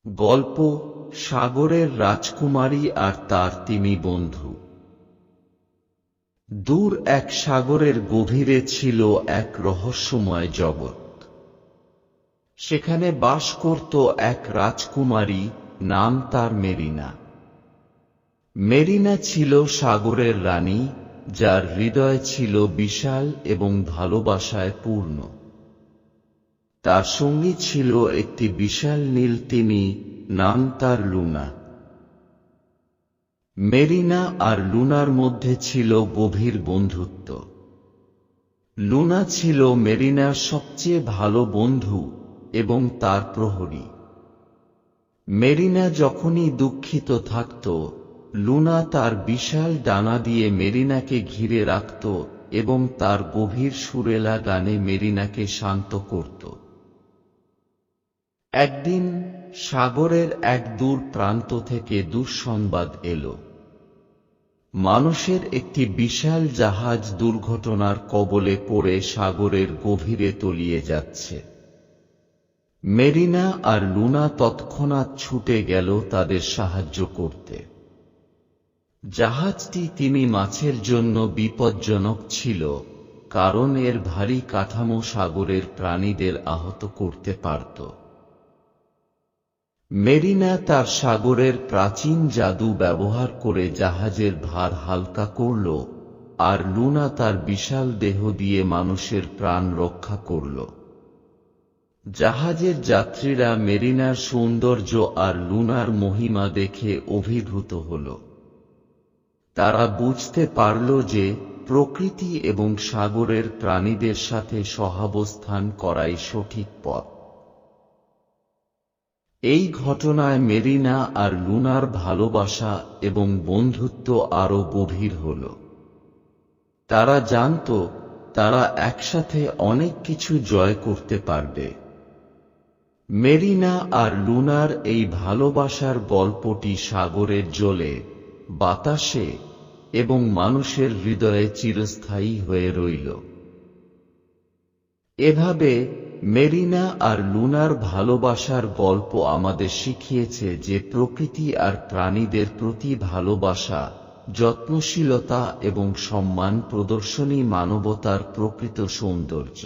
গল্প সাগরের রাজকুমারী আর তার তিমি বন্ধু। দূর এক সাগরের গভীরে ছিল এক রহস্যময় জগৎ। সেখানে বাস করত এক রাজকুমারী, নাম তার মেরিনা। মেরিনা ছিল সাগরের রানী, যার হৃদয় ছিল বিশাল এবং ভালোবাসায় পূর্ণ। তার সঙ্গী ছিল একটি বিশাল নীল তিমি, নাম তার লুনা। মেরিনা আর লুনার মধ্যে ছিল গভীর বন্ধুত্ব। লুনা ছিল মেরিনার সবচেয়ে ভালো বন্ধু এবং তার প্রহরী। মেরিনা যখনই দুঃখিত থাকত, লুনা তার বিশাল ডানা দিয়ে মেরিনাকে ঘিরে রাখত এবং তার গভীর সুরেলা গানে মেরিনাকে শান্ত করত। একদিন সাগরের এক দূর প্রান্ত থেকে দুঃসংবাদ এলো। মানুষের একটি বিশাল জাহাজ দুর্ঘটনার কবলে পড়ে সাগরের গভীরে তলিয়ে যাচ্ছে। মেরিনা আর লুনা তৎক্ষণাৎ ছুটে গেল তাদের সাহায্য করতে। জাহাজটি তিমি মাছের জন্য বিপজ্জনক ছিল, কারণ এর ভারী কাঠামো সাগরের প্রাণীদের আহত করতে পারত। মেরিনা তার সাগরের প্রাচীন জাদু ব্যবহার করে জাহাজের ভার হালকা করল, আর লুনা তার বিশাল দেহ দিয়ে মানুষের প্রাণ রক্ষা করল। জাহাজের যাত্রীরা মেরিনার সৌন্দর্য আর লুনার মহিমা দেখে অভিভূত হল। তারা বুঝতে পারল যে প্রকৃতি এবং সাগরের প্রাণীদের সাথে সহাবস্থান করাই সঠিক পথ। এই ঘটনায় মেরিনা আর লুনার ভালোবাসা এবং বন্ধুত্ব আরো গভীর হল। তারা জানত তারা একসাথে অনেক কিছু জয় করতে পারবে। মেরিনা আর লুনার এই ভালোবাসার গল্পটি সাগরের জলে, বাতাসে এবং মানুষের হৃদয়ে চিরস্থায়ী হয়ে রইল। এভাবে মেরিনা আর লুনার ভালোবাসার গল্প আমাদের শিখিয়েছে যে প্রকৃতি আর প্রাণীদের প্রতি ভালোবাসা, যত্নশীলতা এবং সম্মান প্রদর্শনই মানবতার প্রকৃত সৌন্দর্য।